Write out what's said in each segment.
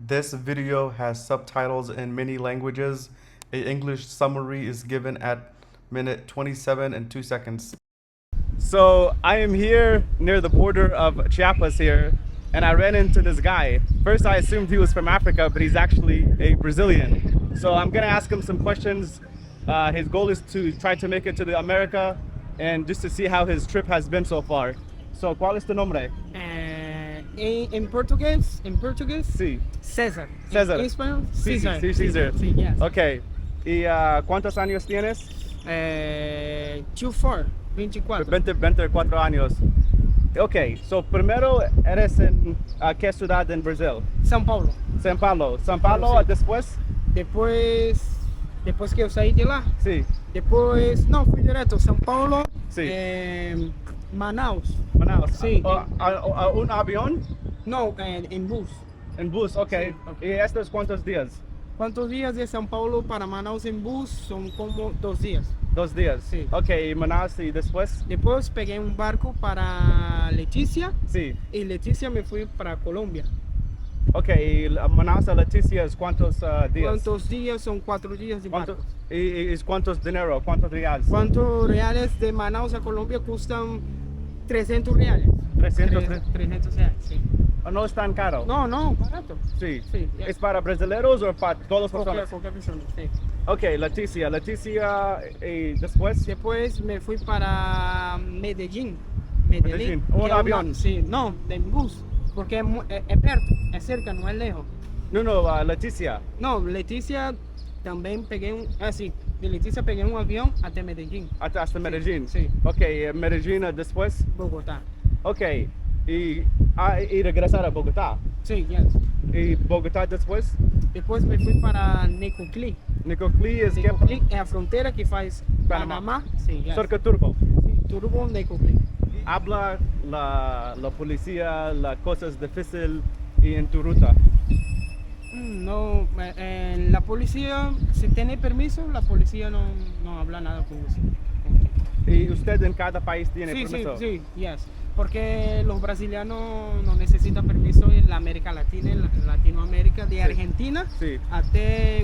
This video has subtitles in many languages. A English summary is given at minute 27 and 2 seconds. So I am here near the border of Chiapas here, and I ran into this guy. First I assumed he was from Africa, but he's actually a Brazilian. So I'm gonna ask him some questions. His goal is to try to make it to the America and just to see how his trip has been so far. So, ¿cuál es tu nombre? En portugués, Sí. César. César. En español, Sí, César. sí, César. Sí, yes. Ok. ¿Y cuántos años tienes? 24. 24 años. Ok, so primero eres en ¿qué ciudad en Brasil? São Paulo. São Paulo. São Paulo, Sí. después? Depois que eu saí de lá, Sí. não, fui direto, São Paulo, Sí. Manaus. Manaus. Sí. ¿Un avión? No, en bus. En bus, ok. Sí, ok. ¿Y estos cuántos días? ¿Cuántos días de São Paulo para Manaus en bus? Son como 2 días. 2 días. Sí. Ok, y Manaus y después? Después pegué un barco para Leticia Sí. y Leticia me fui para Colombia. Ok, y Manaus a Leticia es cuántos días? ¿Cuántos días? Son 4 días de ¿Cuánto- barco. y cuántos dinero? ¿Cuántos reales? ¿Cuántos reales de Manaus a Colombia cuestan 300 reales? 300 300 reales, sí. ¿No es tan caro? No, barato. Sí. Sí, ya. ¿Es para brasileños o para todas las personas? Cualquier persona, sí. Ok, Leticia. Leticia y después. Después me fui para Medellín. Medellín. que ¿Un es avión? Sí, no, en bus. Porque es perto, es cerca, no es lejos. No, Leticia. No, Leticia también de Leticia pegué un avión hasta Medellín, Hasta Medellín. sí. Ok, Medellín después. Bogotá. Ok, y regresar a Bogotá. Sí, yes. Y Bogotá después. Después me fui para Necoclí. Nicoclí es que Necoclí es la frontera que faz Panamá. Panamá. Sí, yes. cerca Turbo. Sí, Turbo, Necoclí. Habla la policía, las cosas difíciles y en tu ruta. No, en la policía, si tiene permiso, la policía no habla nada con eso. Y usted en cada país tiene Sí, permiso. sí, yes. Porque los brasileños no necesitan permiso en la América Latina, en Latinoamérica, de Argentina Sí. hasta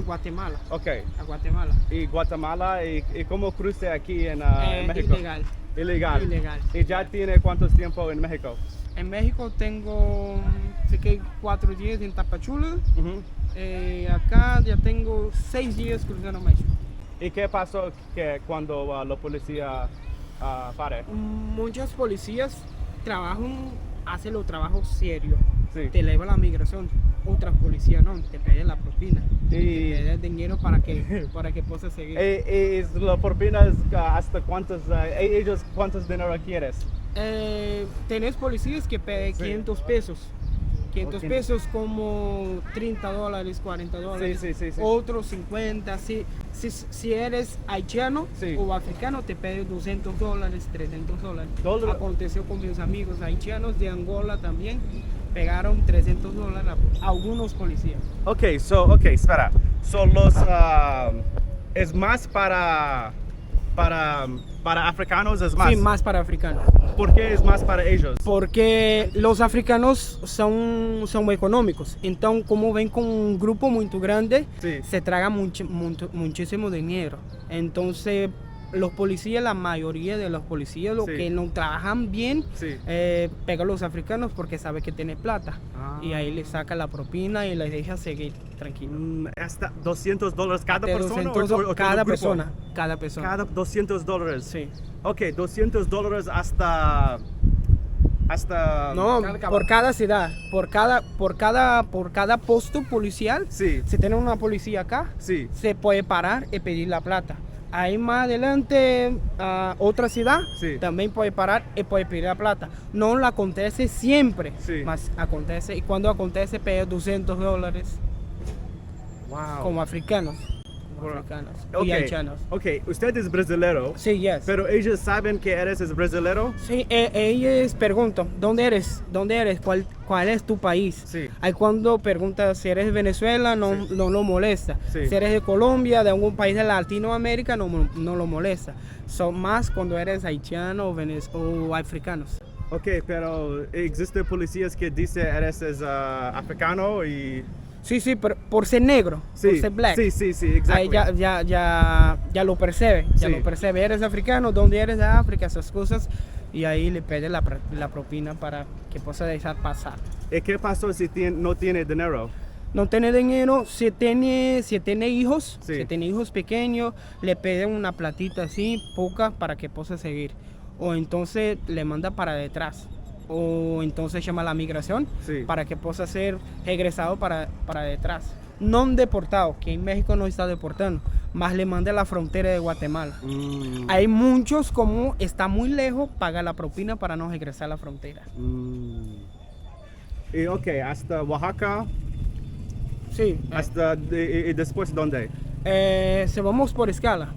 Guatemala. Ok. A Guatemala. Y Guatemala, y cómo cruce aquí en México? Ilegal. Ilegal. Ilegal. ¿Y ya tiene cuántos tiempo en México? En México fiquei 4 días en Tapachula. Acá ya tengo 6 días cruzando México. ¿Y qué pasó que cuando la policía pare? Muchas policías hacen los trabajos serios. Sí. Te eleva la migración. Otras policías no, te piden la propina. Y- Te piden dinero para que puedas seguir. ¿Y la propina es hasta cuántos, ellos cuántos dinero quieres? Tenés policías que piden Sí. 500 pesos. 500 Ok. pesos como $30, $40. Sí, sí, sí. Otros 50. Si eres haitiano Sí. o africano, te piden $200, $300. Dólar- Aconteció con mis amigos haitianos de Angola también. Pegaron $300 a algunos policías. Ok, espera. Es más para africanos, es más. Sí, más para africanos. ¿Por qué es más para ellos? Porque los africanos son económicos. Entonces, como ven con un grupo muy grande, Sí. se traga muchísimo dinero. Entonces, los policías, la mayoría de los policías, los Sí. que no trabajan bien, Sí. pegan a los africanos porque sabe que tiene plata. Ah. Y ahí les saca la propina y les deja seguir tranquilo. ¿Hasta $200 cada De persona? 200 o todo el cada grupo? persona. Cada persona. Cada $200. Sí. Ok, $200 hasta. No, cada- por cada ciudad, por cada puesto policial, Sí. si tiene una policía acá, Sí. se puede parar y pedir la plata. Ahí más adelante, otra ciudad, Sí. también puede parar y puede pedir la plata. No la acontece siempre, Sí. mas acontece. Y cuando acontece, pide $200 Wow. como africanos. Bueno, Africanos Ok, y haitianos. ok, usted es brasilero, Sí, yes. pero ellos saben que eres brasilero. Sí, ellos preguntan, ¿dónde eres? ¿Dónde eres? ¿Cuál es tu país? Sí. Ahí cuando pregunta si eres de Venezuela, no, Sí. no lo molesta. Sí. Si eres de Colombia, de algún país de Latinoamérica, no lo molesta. Son más cuando eres haitiano o africanos. Ok, pero existen policías que dicen eres africano y Sí, sí, pero por ser negro, por ser black. Sí, sí, sí, Ahí exactly. ya lo percibe, ya Sí. lo percibe. Eres africano, ¿dónde eres de África? Esas cosas. Y ahí le pide la propina para que pueda dejar pasar. ¿Y qué pasó si no tiene dinero? No tiene dinero, si tiene hijos, Sí. si tiene hijos pequeños, le piden una platita así, poca, para que pueda seguir. O entonces le manda para detrás. O entonces llama a la migración Sí. para que pueda ser regresado para detrás. No deportado, que en México no está deportando, más le manda a la frontera de Guatemala. Mm. Hay muchos, como está muy lejos, paga la propina para no regresar a la frontera. Mm. Y ok, hasta Oaxaca, Sí, y después ¿dónde? se vamos por escala.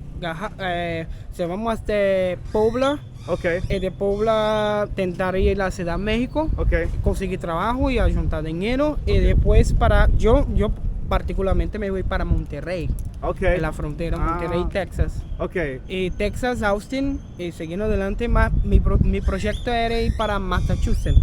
Se vamos hasta Puebla. Ok, Y de Puebla intentar ir a la Ciudad de México, ok. conseguir trabajo y a juntar dinero. Y después yo particularmente me voy para Monterrey, Ok. en la frontera, Monterrey, Texas. Ok. Y Texas, Austin, y siguiendo adelante, mi proyecto era ir para Massachusetts.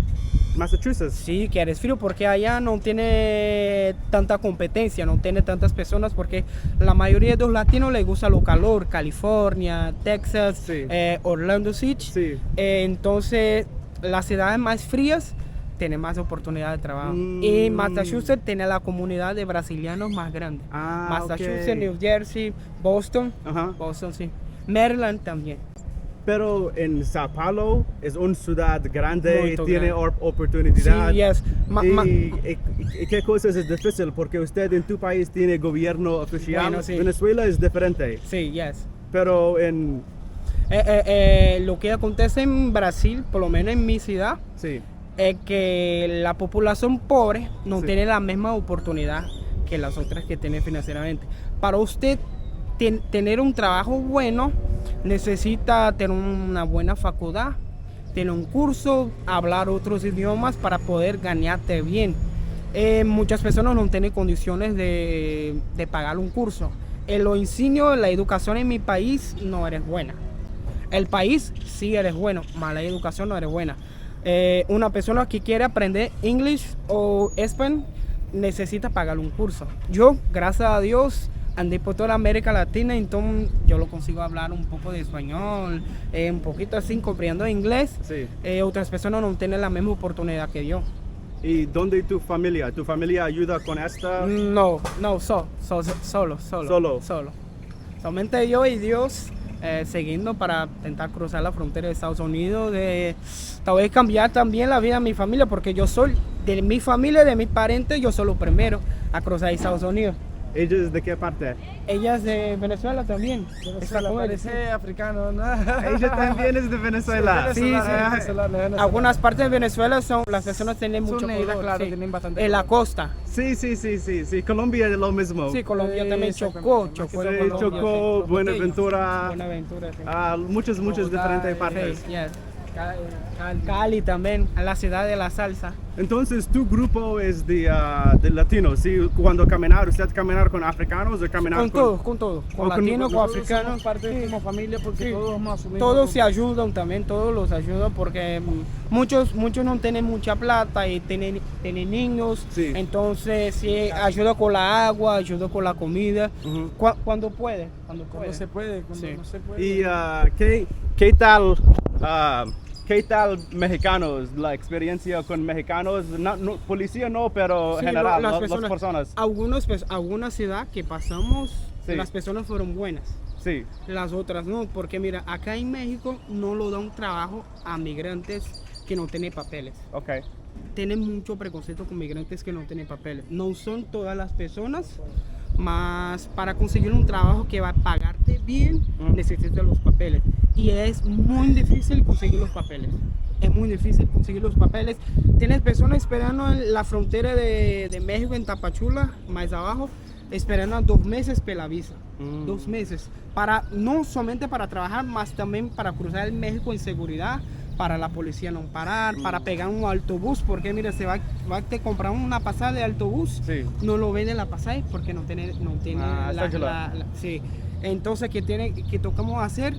Massachusetts. Sí, que eres frío porque allá no tiene tanta competencia, no tiene tantas personas porque la mayoría de los latinos les gusta lo calor, California, Texas, Sí. Orlando Beach. Sí. Entonces, las ciudades más frías tienen más oportunidad de trabajo. Y Massachusetts tiene la comunidad de brasileños más grande. Ah, Massachusetts, ok. New Jersey, Boston, Ajá. Boston sí. Maryland también. Pero en Sao Paulo es una ciudad grande, Muy tiene grande. oportunidad. Sí, yes. ¿Y qué cosas es difícil? Porque usted en tu país tiene gobierno oficial. Bueno, sí. Venezuela es diferente. Sí, yes. Pero en... Lo que acontece en Brasil, por lo menos en mi ciudad, Sí. es que la población pobre no Sí. tiene la misma oportunidad que las otras que tiene financieramente. Para usted tener un trabajo bueno, necesita tener una buena facultad, tener un curso, hablar otros idiomas para poder ganarte bien. Muchas personas no tienen condiciones de pagar un curso. Lo enseño, la educación en mi país no eres buena. El país sí eres bueno, mas la educación no eres buena. Una persona que quiere aprender inglés o español necesita pagar un curso. Yo, gracias a Dios, andé por toda América Latina, entonces yo lo consigo hablar un poco de español, un poquito así, comprendiendo inglés. Sí. Otras personas no tienen la misma oportunidad que yo. ¿Y dónde tu familia? ¿Tu familia ayuda con esta? No, solo. Solamente yo y Dios siguiendo para intentar cruzar la frontera de Estados Unidos, tal vez cambiar también la vida de mi familia, porque yo soy de mi familia, de mis parentes, yo soy lo primero a cruzar Estados Unidos. ¿Ellos de qué parte? Ella es de Venezuela también. Está con él, sí. Parece africano, ¿no? Ella también es de Venezuela. Sí, venezolano. Algunas partes de Venezuela las personas tienen Son mucho negras, color, claro, sí. tienen bastante En la color. costa. Sí. Colombia es lo mismo. Sí, Colombia también Exactamente. Chocó. Sí, en Colombia, Chocó, sí. Buenaventura. Buenaventura, sí. Muchas Bogotá, diferentes partes. Sí, yes. Cali también, a la ciudad de la salsa. Entonces, tu grupo es de latinos, ¿sí? Cuando caminar, ¿usted caminar con africanos o caminar Con todos, con con- latinos, con Nosotros africanos. somos parte como familia porque Sí. todos más o menos. Todos se ayudan también, todos los ayudan porque muchos no tienen mucha plata y tienen niños. Sí. Entonces, sí, ayuda con la agua, ayuda con la comida. Ujú. Cuando puede. Cuando se puede, cuando Sí. no se puede. ¿Y qué tal mexicanos? La experiencia con mexicanos, no, policía no, pero Sí, general, las las personas. Algunas ciudades que pasamos, Sí. las personas fueron buenas. Sí, Las otras no, porque mira, acá en México no lo da un trabajo a migrantes que no tienen papeles. ok. Tienen mucho preconcepto con migrantes que no tienen papeles. No son todas las personas, mas para conseguir un trabajo que va a pagarte bien, necesitas los papeles. Y es muy difícil conseguir los papeles. Es muy difícil conseguir los papeles. Tienes personas esperando en la frontera de México, en Tapachula, más abajo, esperando 2 meses para la visa. 2 meses. No solamente para trabajar, más también para cruzar el México en seguridad, para la policía no parar, para pegar un autobús, porque mira, te comprar una pasada de autobús, Sí. no lo vende la pasada porque no tiene cédula. sí. Entonces, ¿qué tocamos hacer?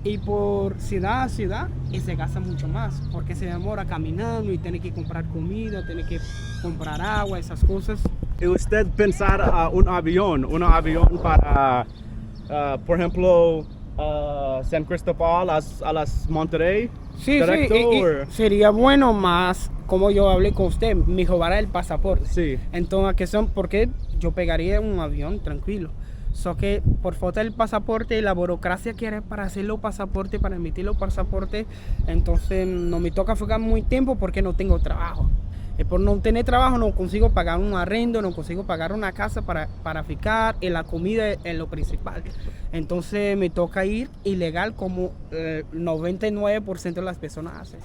Y por ciudad a ciudad, y se gasta mucho más, porque se demora caminando y tiene que comprar comida, tiene que comprar agua, esas cosas. usted pensar un avión para, por ejemplo, San Cristóbal a las Monterrey? Sí, directo, sí, o- sería bueno más, como yo hablé con usted, mejorar el pasaporte. Sí. Entonces, ¿qué son? Porque yo pegaría un avión tranquilo. So que por falta del pasaporte y la burocracia que hay para hacer los pasaportes, para emitir los pasaportes, entonces no me toca enfocar muy tiempo porque no tengo trabajo. Y por no tener trabajo no consigo pagar un arrendo, no consigo pagar una casa para ficar y la comida es lo principal. Entonces me toca ir ilegal como el 99% de las personas hacen.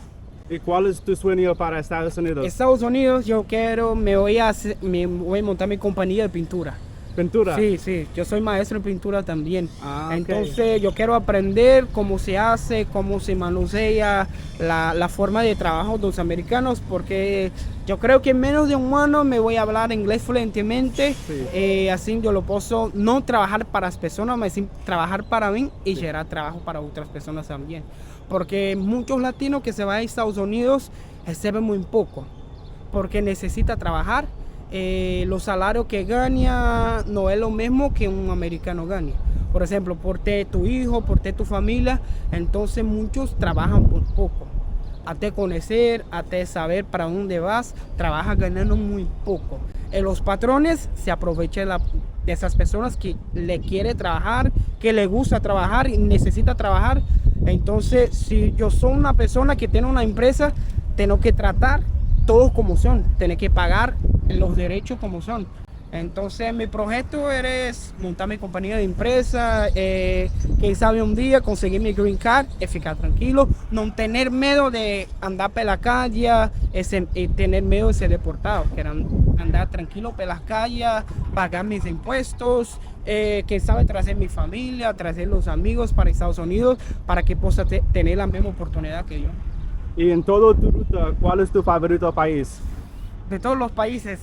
¿Y cuál es tu sueño para Estados Unidos? Estados Unidos yo quiero, me voy a montar mi compañía de pintura. Pintura. Sí, sí, yo soy maestro en pintura también. Ah, ok. Entonces yo quiero aprender cómo se hace, cómo se manosea la forma de trabajo de los americanos, porque yo creo que en menos de un año me voy a hablar inglés fluentemente. Sí. Así yo lo puedo no trabajar para las personas, sino trabajar para mí y generar trabajo para otras personas también. Porque muchos latinos que se van a Estados Unidos reciben muy poco, porque necesita trabajar. Los salarios que gana no es lo mismo que un americano gane. Por ejemplo, por tu hijo, por tu familia, entonces muchos trabajan por poco. Hasta conocer, hasta saber para dónde vas, trabajas ganando muy poco. Los patrones se aprovechan de esas personas que le quiere trabajar, que le gusta trabajar y necesita trabajar. Entonces, si yo soy una persona que tiene una empresa, tengo que tratar todos como son, tener que pagar los derechos como son. Entonces mi proyecto es montar mi compañía de empresa, que sabe un día conseguir mi green card y ficar tranquilo, no tener miedo de andar por la calle, tener miedo de ser deportado, que andar tranquilo por las calles, pagar mis impuestos, que sabe traer mi familia, traer los amigos para Estados Unidos, para que pueda tener la misma oportunidad que yo. Y en todo tu ruta, ¿cuál es tu favorito país? De todos los países,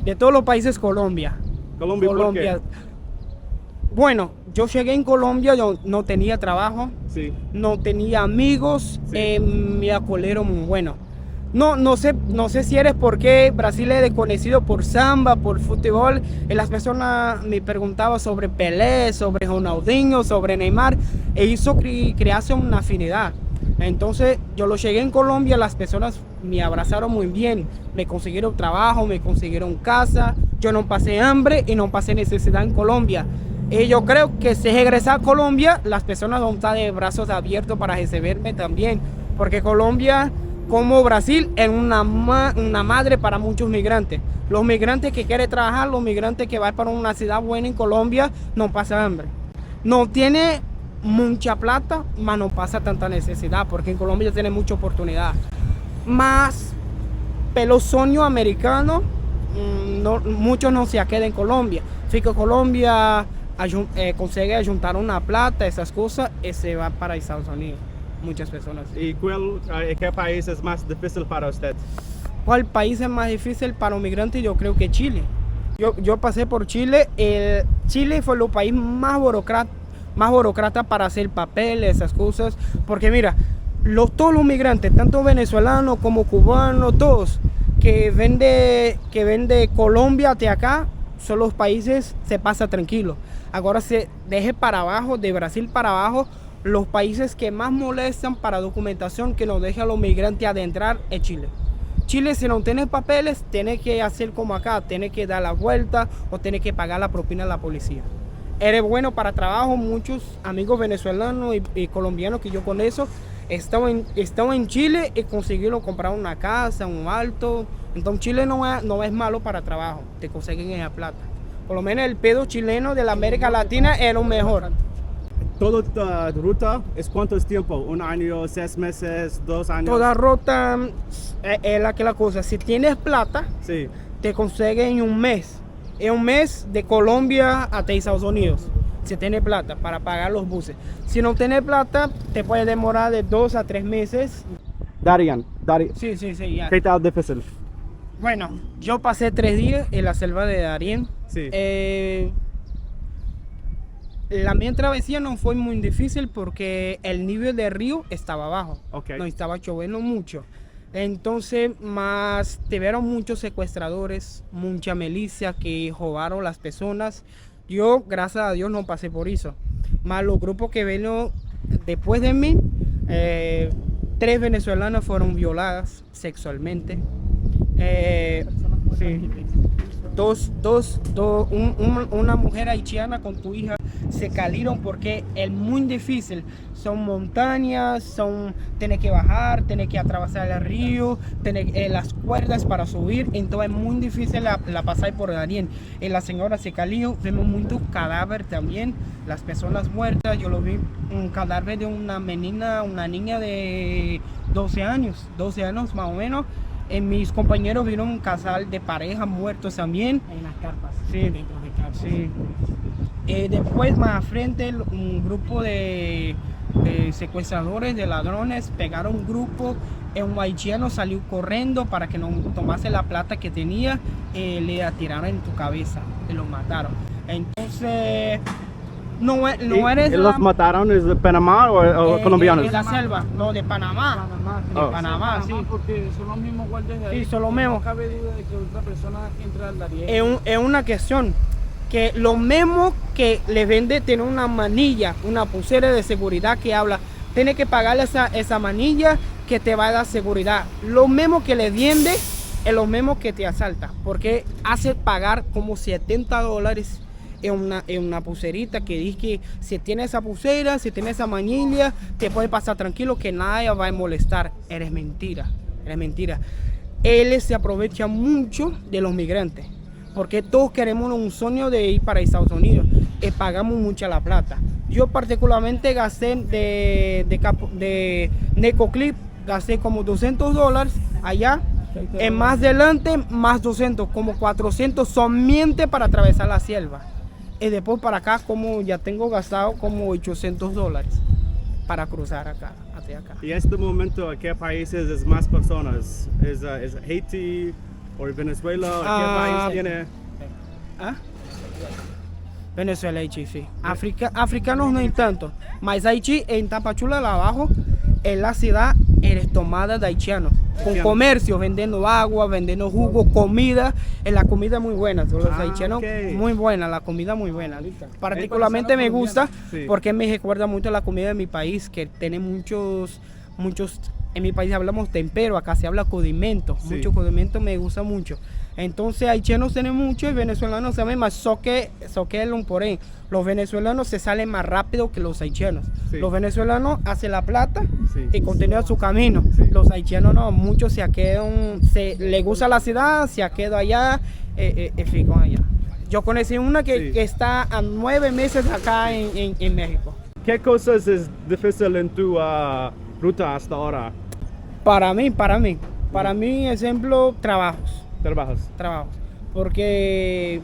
de todos los países, Colombia. Colombia, ¿por qué? Bueno, yo llegué en Colombia, yo no tenía trabajo, Sí. no tenía amigos, Sí. me acogieron muy bueno. No sé si eres porque Brasil es conocido por samba, por fútbol, y las personas me preguntaban sobre Pelé, sobre Ronaldinho, sobre Neymar, e hizo crearse una afinidad. Entonces yo lo llegué en Colombia, las personas me abrazaron muy bien, me consiguieron trabajo, me consiguieron casa, yo no pasé hambre y no pasé necesidad en Colombia. Y yo creo que si regresar a Colombia, las personas van a estar de brazos abiertos para recibirme también, porque Colombia, como Brasil, es una madre para muchos migrantes. Los migrantes que quieren trabajar, los migrantes que van para una ciudad buena en Colombia, no pasan hambre. No tiene mucha plata, mas no pasa tanta necesidad, porque en Colombia tiene mucha oportunidad. Más, pero sueño americano, muchos no se quedan en Colombia. Fica Colombia, consigue juntar una plata, esas cosas, y se va para Estados Unidos. Muchas personas. ¿Y qué país es más difícil para usted? ¿Cuál país es más difícil para un migrante? Yo creo que Chile. Yo pasé por Chile. Chile fue el país más burocrata para hacer papeles, esas cosas. Porque mira, todos los migrantes, tanto venezolanos como cubanos, todos, que vende Colombia hasta acá, son los países, se pasa tranquilo. Ahora se deje para abajo, de Brasil para abajo, los países que más molestan para documentación que nos deja a los migrantes adentrar es Chile. Chile, si no tiene papeles, tiene que hacer como acá, tiene que dar la vuelta o tiene que pagar la propina a la policía. Eres bueno para trabajo, muchos amigos venezolanos y colombianos que yo conozco estaban en Chile y consiguieron comprar una casa, un alto. Entonces Chile no es malo para trabajo, te consiguen esa plata. Por lo menos el pedo chileno de la América Latina es lo mejor. ¿Toda tu ruta es cuánto tiempo? ¿Un año, 6 meses, 2 años? Toda ruta es la cosa. Si tienes plata, Sí. te consiguen en un mes. En un mes de Colombia hasta Estados Unidos. Si tienes plata para pagar los buses. Si no tienes plata, te puede demorar de 2 a 3 meses. Darian, Sí, ya. ¿qué tal difícil? Bueno, yo pasé 3 días en la selva de Darién. Sí. La mía travesía no fue muy difícil porque el nivel del río estaba bajo. Ok. No estaba lloviendo mucho. Entonces, más tuvieron muchos secuestradores, mucha milicia que robaron las personas. Yo, gracias a Dios, no pasé por eso. Más los grupos que vino después de mí, 3 venezolanas fueron violadas sexualmente. Sí. Una mujer haitiana con tu hija se cayeron porque es muy difícil. Son montañas, tiene que bajar, tiene que atravesar el río, tiene las cuerdas para subir, entonces es muy difícil la pasar por Daniel. Y la señora se cayó, vemos muchos cadáveres también, las personas muertas. Yo lo vi, un cadáver de una niña de 12 años más o menos. Mis compañeros vieron un casal de pareja muertos también. En las carpas. Sí, Dentro de carpas. sí. Después más al frente un grupo de secuestradores, de ladrones, pegaron un grupo. Un haitiano salió corriendo para que no tomase la plata que tenía. Le atiraron en tu cabeza y lo mataron. Entonces no eres ¿Los mataron es de Panamá o colombianos? de la selva, no, de Panamá. Panamá, Oh. De Panamá, sí. Porque son los mismos guardias de ahí. Sí, son los mismos. No cabe duda de que otra persona entra al Darién. Es una cuestión que lo mismo que le vende tiene una manilla, una pulsera de seguridad que habla, tiene que pagar esa manilla que te va a dar seguridad. Lo mismo que le vende es lo mismo que te asalta, porque hace pagar como $70 en una pulserita que dice que si tiene esa pulsera, si tiene esa manilla, te puede pasar tranquilo que nadie va a molestar. Eres mentira. Él se aprovecha mucho de los migrantes, porque todos queremos un sueño de ir para Estados Unidos y pagamos mucha la plata. Yo particularmente gasté de Necoclip, gasté como $200 allá. En más adelante, más 200, como 400 solamente para atravesar la selva. Y después para acá, como ya tengo gastado como $800 para cruzar acá, hacia acá. Y en este momento, ¿a qué países es más personas? ¿Es Haití o Venezuela? ¿Qué país tiene? ¿Ah? Venezuela, Haití, sí. Africanos no hay tanto. Mas Haití, en Tapachula, abajo, en la ciudad, eres tomada de haitianos. Con comercio, vendiendo agua, vendiendo jugo, comida. La comida es muy buena. Los haitianos, ok. muy buena, la comida muy buena. Particularmente me gusta Sí. porque me recuerda mucho la comida de mi país, que tiene muchos. En mi país hablamos tempero, acá se habla condimento. Sí. Mucho condimento me gusta mucho. Entonces haitianos tienen mucho y venezolanos también, más soque el por ahí. Los venezolanos se salen más rápido que los haitianos. Sí. Los venezolanos hacen la plata Sí. y continúan su camino. Sí. Los haitianos no, muchos se quedan, les gusta la ciudad, se quedan allá, fijan allá. Yo conocí una que está a 9 meses acá en México. ¿Qué cosas es difícil en tu ruta hasta ahora? Para mí, ejemplo, trabajos. Trabajos. Porque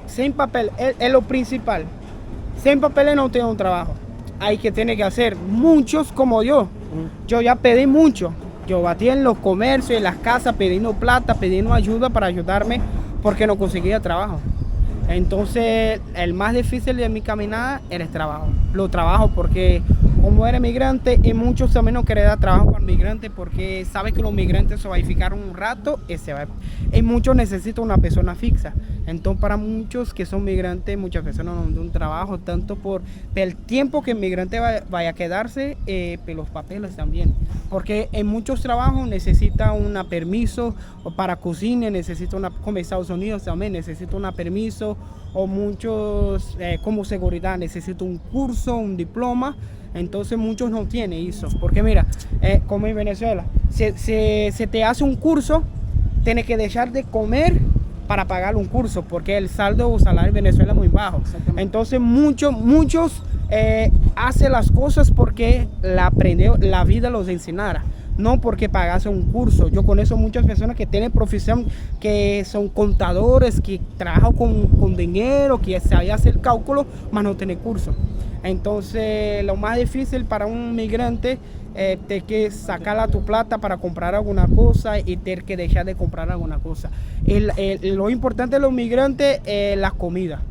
sin papel es lo principal. Sin papeles no tengo un trabajo. Hay que tener que hacer muchos como yo. Yo ya pedí mucho. Yo batí en los comercios, en las casas, pidiendo plata, pidiendo ayuda para ayudarme porque no conseguía trabajo. Entonces, el más difícil de mi caminada era el trabajo. Lo trabajo porque como era migrante y muchos también no quieren dar trabajo para migrantes porque saben que los migrantes se van a fijar un rato y se va. Y muchos necesitan una persona fixa. Entonces, para muchos que son migrantes, muchas personas no dan un trabajo tanto por el tiempo que el migrante vaya a quedarse, pero los papeles también. Porque en muchos trabajos necesita un permiso o para cocina, necesita como Estados Unidos también necesita un permiso, o muchos como seguridad necesita un curso, un diploma. Entonces muchos no tienen eso, porque mira, como en Venezuela, se te hace un curso, tienes que dejar de comer para pagar un curso, porque el saldo o salario en Venezuela es muy bajo. Entonces muchos hacen las cosas porque la vida los enseñara, no porque pagase un curso. Yo conozco muchas personas que tienen profesión, que son contadores, que trabajan con dinero, que saben hacer cálculos, mas no tienen curso. Entonces, lo más difícil para un migrante es que sacar tu plata para comprar alguna cosa y tener que dejar de comprar alguna cosa. Lo importante de los migrantes es la comida.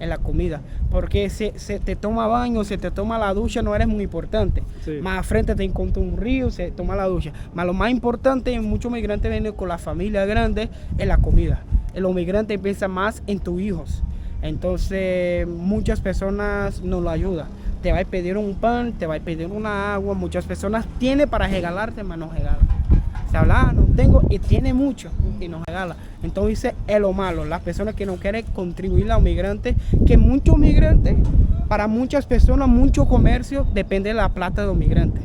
en la comida. Porque se te toma baño, se te toma la ducha, no eres muy importante. Sí. Más al frente te encuentra un río, se toma la ducha. Más lo más importante, muchos migrantes vienen con la familia grande, es la comida. Los migrantes piensan más en tus hijos. Entonces, muchas personas no lo ayudan. Te va a pedir un pan, te va a pedir una agua. Muchas personas tienen para regalarte, mas no regalan. Se habla, no tengo, y tiene mucho, y nos regala. Entonces, es lo malo. Las personas que no quieren contribuir a los migrantes, que muchos migrantes, para muchas personas, mucho comercio depende de la plata de los migrantes.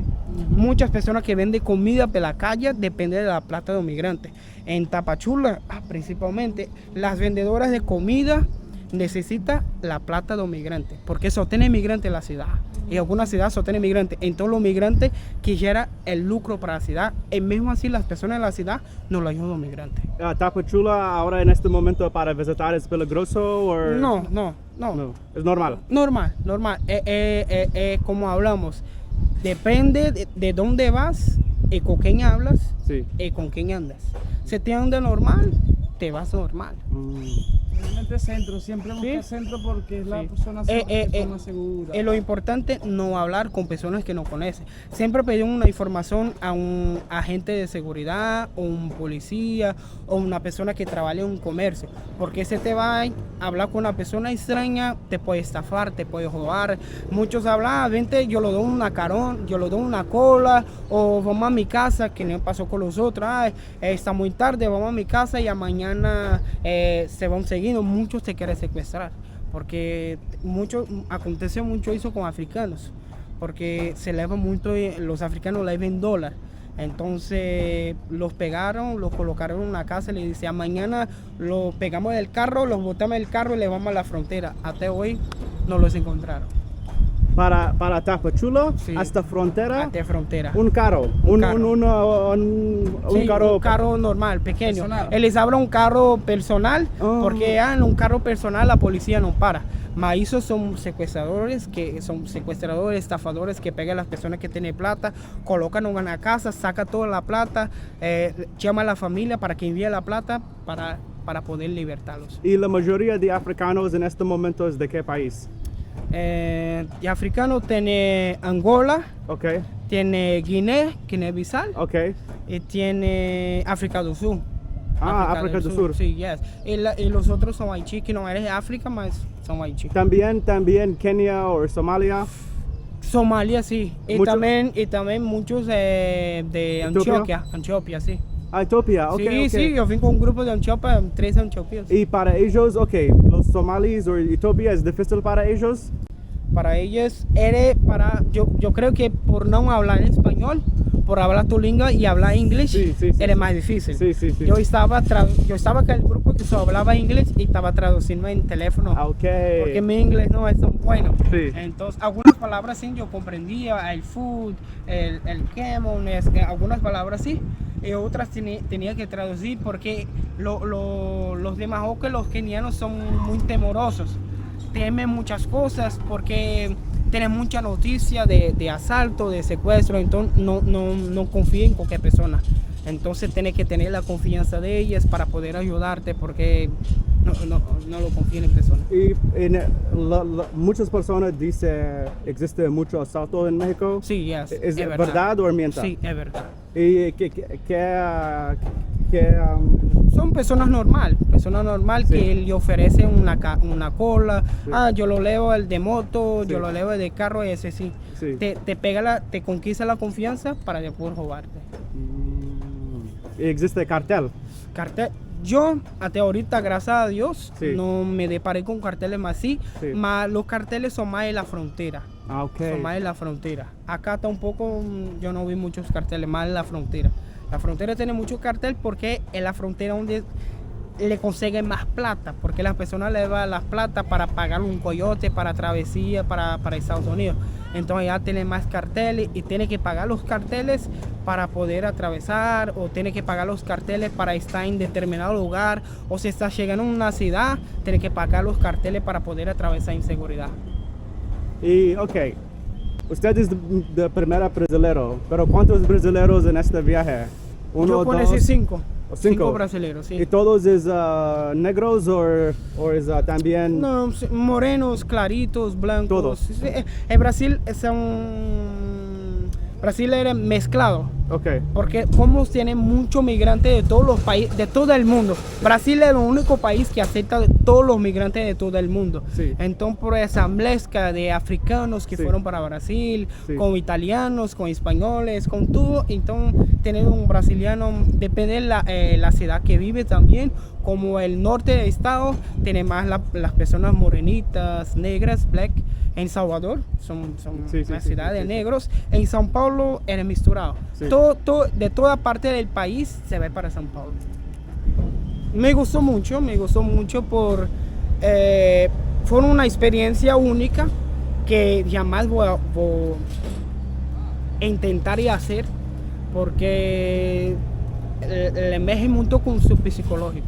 Muchas personas que venden comida por la calle dependen de la plata de los migrantes. En Tapachula, principalmente, las vendedoras de comida necesita la plata de los migrantes, porque sostiene migrantes en la ciudad. Y algunas ciudades sostienen migrantes. Entonces los migrantes quisieran el lucro para la ciudad. Y mismo así las personas en la ciudad no lo ayudan a los migrantes. Tapachula ahora en este momento para visitar es peligroso o No. no, es normal. Normal. Como hablamos, depende de dónde vas y con quién hablas Sí. y con quién andas. Si te andas normal, te vas normal. Realmente centro, siempre busca Sí. centro porque es la Sí. persona, persona segura. Es lo importante no hablar con personas que no conoces. Siempre pedir una información a un agente de seguridad o un policía o una persona que trabaje en un comercio. Porque si te va a hablar con una persona extraña, te puede estafar, te puede robar. Muchos hablan, vente, yo le doy una carón, yo le doy una cola, o vamos a mi casa, que no pasó con los otros. Ay, está muy tarde, vamos a mi casa y a mañana se van seguindo. Muchos te quieren secuestrar, porque aconteció mucho eso con africanos, porque se eleva mucho, los africanos le ven dólar. Entonces los pegaron, los colocaron en una casa y le decían, mañana los pegamos del carro, los botamos del carro y le vamos a la frontera. Hasta hoy no los encontraron. Para Tapachula Sí. hasta frontera. Hasta frontera. Un carro, Un un Sí, carro. un carro normal, pequeño. Personal. Él les habla un carro personal, Oh. porque en un carro personal la policía no para. Maízos son secuestradores, estafadores que pegan a las personas que tienen plata, colocan en una casa, saca toda la plata, llama a la familia para que envíe la plata para poder libertarlos. Y la mayoría de africanos en este momento es de qué país? Y africano tiene Angola, Ok, tiene Guinea-Bissau ok. y tiene África del Sur. África del Sur. Sí, yes. Y los otros son Haití, que no eres de África, mas son Haití. También Kenia o Somalia. Somalia, sí. Y Mucho- también muchos de ¿Etiopía? Antioquia, sí. Etiopía, ok, Sí, ok. sí, yo fui con un grupo de Antioquia, 3 antiopios. Y para ellos, ok, los somalíes o Etiopía es difícil para ellos. Para ellos, yo creo que por no hablar español, por hablar tu lengua y hablar inglés, Sí, sí, sí, era sí. más difícil. Sí, sí, sí. Yo estaba con el grupo que solo hablaba inglés y estaba traduciendo en teléfono. Ok. Porque mi inglés no es tan bueno. Sí. Entonces, algunas palabras sí yo comprendía, el food, el camel, algunas palabras sí, y otras tenía que traducir porque los de Marruecos, los kenianos son muy temorosos, temen muchas cosas porque tienen mucha noticia de asalto, de secuestro, entonces no confía en cualquier persona. Entonces tienes que tener la confianza de ellas para poder ayudarte porque no lo confían en personas. Y muchas personas dicen existe mucho asalto en México. Sí, yes, ¿Es verdad o mienta? Sí, es verdad. ¿Y Son personas normal Sí. que le ofrecen una cola. Sí. Yo lo leo el de moto, Sí. yo lo leo el de carro, y ese sí. Sí. Te conquista la confianza para después robarte. ¿Y existe cartel? Cartel. Yo, hasta ahorita, gracias a Dios, Sí. no me deparé con carteles más así, Sí. más los carteles son más en la frontera. Ok. Son más en la frontera. Acá tampoco yo no vi muchos carteles, más en la frontera. La frontera tiene muchos carteles porque es la frontera donde le consiguen más plata, porque las personas le dan las plata para pagar un coyote, para travesía, para Estados Unidos. Entonces ya tiene más carteles y tiene que pagar los carteles para poder atravesar, o tiene que pagar los carteles para estar en determinado lugar, o si está llegando a una ciudad, tiene que pagar los carteles para poder atravesar en seguridad. Y, ok, usted es de primera brasilero, pero ¿cuántos brasileros en este viaje? Yo conocí 5. Cinco brasileños, sí. ¿Y todos es negros o es también? No, morenos, claritos, blancos. Todos. Sí, en Brasil Brasil era mezclado. Okay. Porque como tiene muchos migrantes de todos los países, de todo el mundo. Brasil es el único país que acepta todos los migrantes de todo el mundo. Sí. Entonces, por esa mezcla de africanos que Sí. fueron para Brasil, Sí. con italianos, con españoles, con todo. Entonces, tener un brasiliano, depende de la ciudad que vive también. Como el norte del estado, tiene más las personas morenitas, negras, black. En Salvador son Sí, sí, una sí, ciudad sí, de sí. negros. En São Paulo era mezclado. Sí. De toda parte del país se va para São Paulo. Me gustó mucho fue una experiencia única que jamás voy a intentar hacer porque le emerge mucho con su psicológico.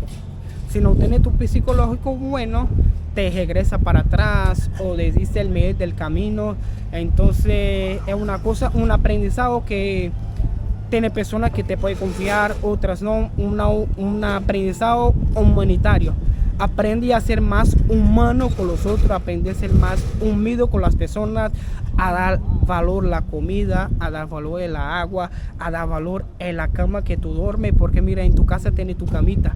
Si no tienes tu psicológico bueno, te regresa para atrás o desiste el medio del camino. Entonces es un aprendizaje que tiene personas que te pueden confiar, otras no. Un aprendizaje humanitario. Aprende a ser más humano con los otros, aprende a ser más humilde con las personas, a dar valor a la comida, a dar valor a la agua, a dar valor a la cama que tú duermes, porque mira, en tu casa tienes tu camita.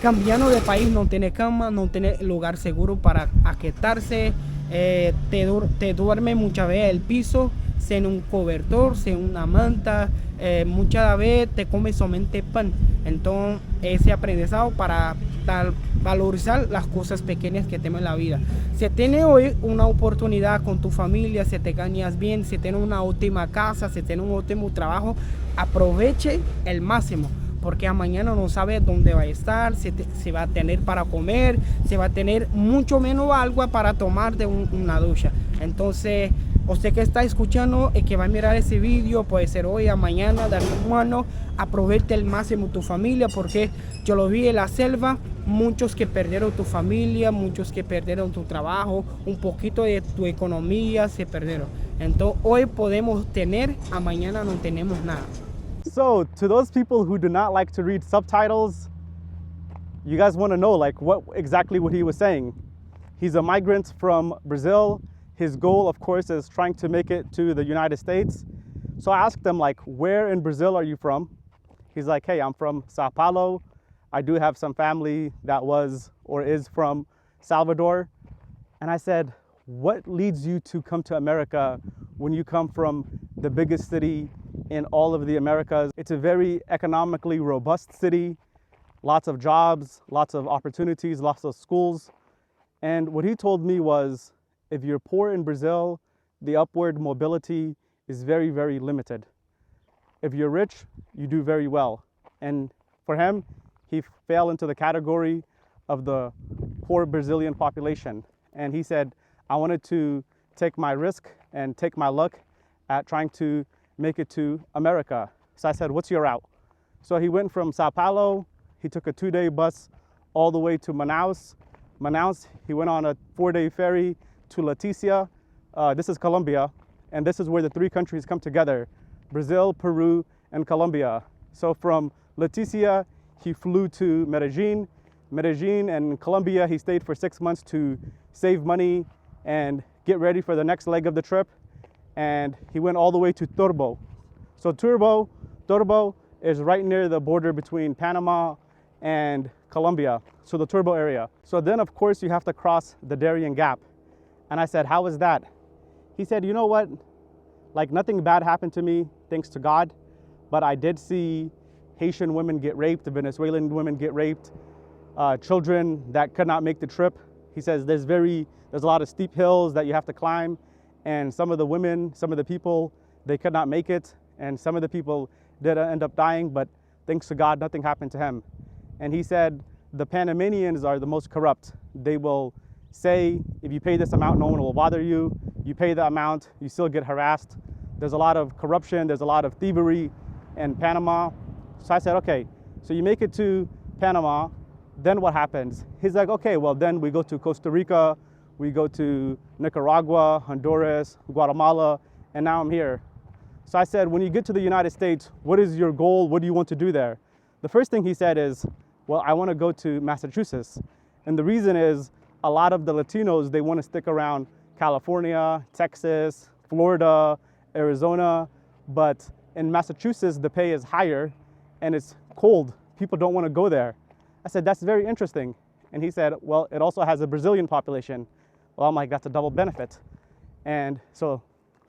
Cambiando de país no tiene cama, no tiene lugar seguro para aquietarse, te duerme muchas veces el piso, sin un cobertor, sin una manta, muchas veces te comes solamente pan. Entonces ese aprendizaje para valorizar las cosas pequeñas que tenemos en la vida. Si tienes hoy una oportunidad con tu familia, si te ganas bien, si tienes una última casa, si tienes un último trabajo, aproveche el máximo. Porque mañana no sabe dónde va a estar, si va a tener para comer, si va a tener mucho menos agua para tomar de una ducha. Entonces, usted que está escuchando y que va a mirar ese vídeo, puede ser hoy, a mañana, de mano, aproveche el máximo tu familia, porque yo lo vi en la selva, muchos que perdieron tu familia, muchos que perdieron tu trabajo, un poquito de tu economía se perdieron. Entonces, hoy podemos tener, a mañana no tenemos nada. So, to those people who do not like to read subtitles, you guys want to know like what he was saying. He's a migrant from Brazil. His goal, of course, is trying to make it to the United States. So I asked him like, where in Brazil are you from? He's like, hey, I'm from Sao Paulo. I do have some family that was or is from Salvador. And I said, what leads you to come to America when you come from the biggest city in all of the Americas? It's a very economically robust city, lots of jobs, lots of opportunities, lots of schools. And what he told me was, if you're poor in Brazil, the upward mobility is very, very limited. If you're rich, you do very well. And for him, he fell into the category of the poor Brazilian population. And he said, I wanted to take my risk and take my luck at trying to make it to America. So I said, what's your route? So he went from Sao Paulo, he took a 2-day bus all the way to Manaus. Manaus, he went on a 4-day ferry to Leticia. This is Colombia, and this is where the 3 countries come together, Brazil, Peru, and Colombia. So from Leticia, he flew to Medellin. Medellin and Colombia, he stayed for 6 months to save money and get ready for the next leg of the trip. And he went all the way to Turbo. So Turbo is right near the border between Panama and Colombia, so the Turbo area. So then of course you have to cross the Darien Gap. And I said, how is that? He said, you know what? Like nothing bad happened to me, thanks to God, but I did see Haitian women get raped, Venezuelan women get raped, children that could not make the trip. He says there's a lot of steep hills that you have to climb, and some of the women, some of the people, they could not make it, and some of the people did end up dying, but thanks to God, nothing happened to him. And he said the Panamanians are the most corrupt. They will say, if you pay this amount, no one will bother you. You pay the amount, you still get harassed. There's a lot of corruption, there's a lot of thievery in Panama. So I said, okay, so you make it to Panama, then what happens? He's like, okay, well then we go to Costa Rica, we go to Nicaragua, Honduras, Guatemala, and now I'm here. So I said, when you get to the United States, what is your goal? What do you want to do there? The first thing he said is, well, I want to go to Massachusetts. And the reason is a lot of the Latinos, they want to stick around California, Texas, Florida, Arizona, but in Massachusetts, the pay is higher and it's cold. People don't want to go there. I said, that's very interesting. And he said, well, it also has a Brazilian population. Well, I'm like, that's a double benefit. And so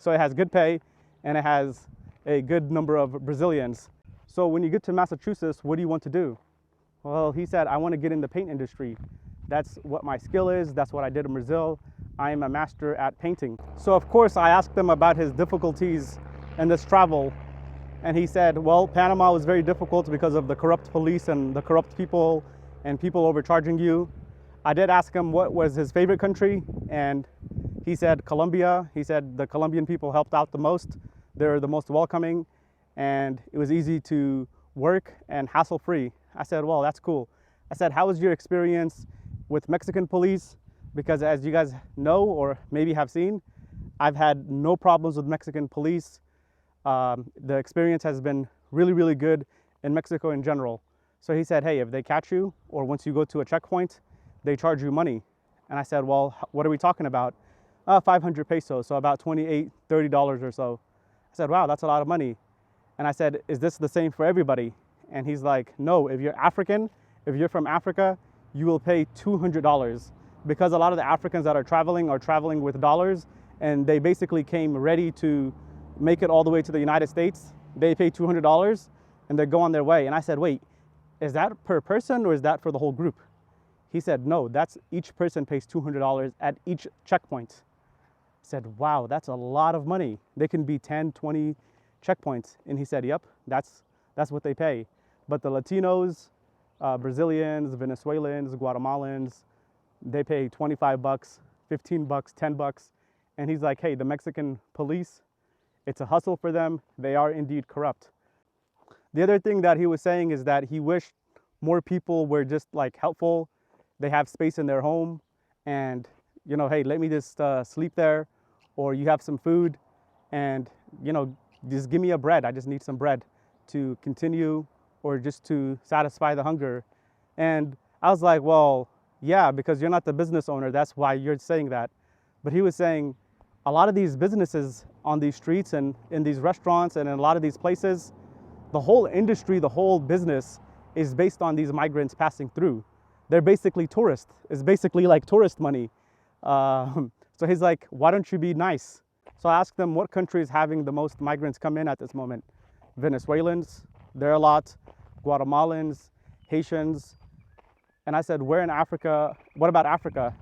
it has good pay and it has a good number of Brazilians. So when you get to Massachusetts, what do you want to do? Well, he said, I want to get in the paint industry. That's what my skill is. That's what I did in Brazil. I am a master at painting. So of course I asked him about his difficulties in this travel. And he said, well, Panama was very difficult because of the corrupt police and the corrupt people and people overcharging you. I did ask him what was his favorite country, and he said Colombia. He said the Colombian people helped out the most. They're the most welcoming, and it was easy to work and hassle-free. I said, well, that's cool. I said, how was your experience with Mexican police? Because as you guys know, or maybe have seen, I've had no problems with Mexican police. The experience has been really, really good in Mexico in general. So he said, hey, if they catch you, or once you go to a checkpoint, they charge you money. And I said, well, what are we talking about? 500 pesos, so about $28, $30 or so. I said, wow, that's a lot of money. And I said, is this the same for everybody? And he's like, no, if you're African, if you're from Africa, you will pay $200. Because a lot of the Africans that are traveling with dollars, and they basically came ready to make it all the way to the United States. They pay $200 and they go on their way. And I said, wait, is that per person or is that for the whole group? He said, no, that's each person pays $200 at each checkpoint. I said, wow, that's a lot of money. They can be 10, 20 checkpoints. And he said, yep, that's what they pay. But the Latinos, Brazilians, Venezuelans, Guatemalans, they pay 25 bucks, 15 bucks, 10 bucks. And he's like, hey, the Mexican police, it's a hustle for them. They are indeed corrupt. The other thing that he was saying is that he wished more people were just like helpful. They have space in their home and, you know, hey, let me just sleep there, or you have some food and, you know, just give me a bread. I just need some bread to continue or just to satisfy the hunger. And I was like, well, yeah, because you're not the business owner. That's why you're saying that. But he was saying a lot of these businesses on these streets and in these restaurants and in a lot of these places, the whole industry, the whole business is based on these migrants passing through. They're basically tourists. It's basically like tourist money. So he's like, why don't you be nice? So I asked them what country is having the most migrants come in at this moment. Venezuelans, there are a lot. Guatemalans, Haitians. And I said, where in Africa? What about Africa?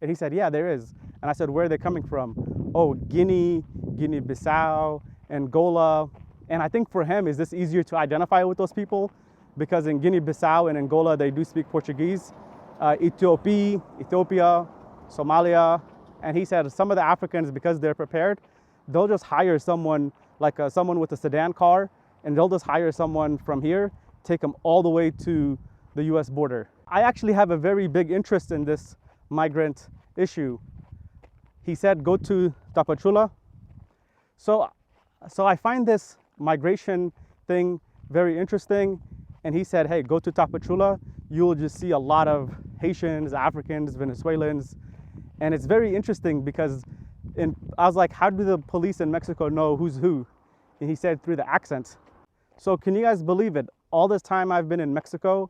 And he said, yeah, there is. And I said, where are they coming from? Oh, Guinea, Guinea-Bissau, Angola. And I think for him, is this easier to identify with those people? Because in Guinea-Bissau and Angola, they do speak Portuguese. Ethiopia, Somalia. And he said some of the Africans, because they're prepared, they'll just hire someone, like someone with a sedan car, and they'll just hire someone from here, take them all the way to the US border. I actually have a very big interest in this migrant issue. He said, go to Tapachula. So I find this migration thing very interesting. And he said, hey, go to Tapachula. You'll just see a lot of Haitians, Africans, Venezuelans. And it's very interesting because I was like, how do the police in Mexico know who's who? And he said, through the accent. So can you guys believe it? All this time I've been in Mexico,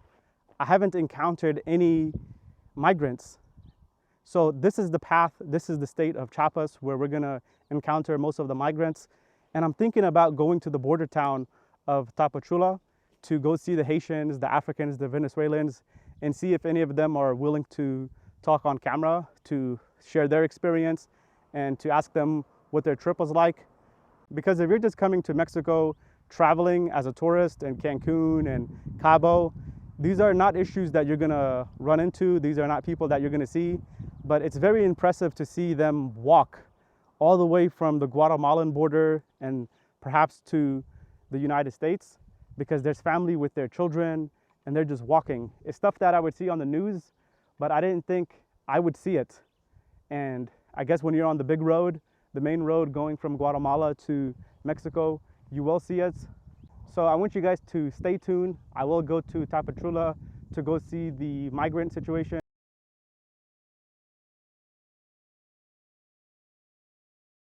I haven't encountered any migrants. So this is the path, this is the state of Chiapas where we're gonna encounter most of the migrants. And I'm thinking about going to the border town of Tapachula to go see the Haitians, the Africans, the Venezuelans, and see if any of them are willing to talk on camera, to share their experience, and to ask them what their trip was like. Because if you're just coming to Mexico, traveling as a tourist in Cancun and Cabo, these are not issues that you're gonna run into. These are not people that you're gonna see. But it's very impressive to see them walk all the way from the Guatemalan border and perhaps to the United States, because there's family with their children and they're just walking. It's stuff that I would see on the news, but I didn't think I would see it. And I guess when you're on the big road, the main road going from Guatemala to Mexico, you will see it. So I want you guys to stay tuned. I will go to Tapachula to go see the migrant situation.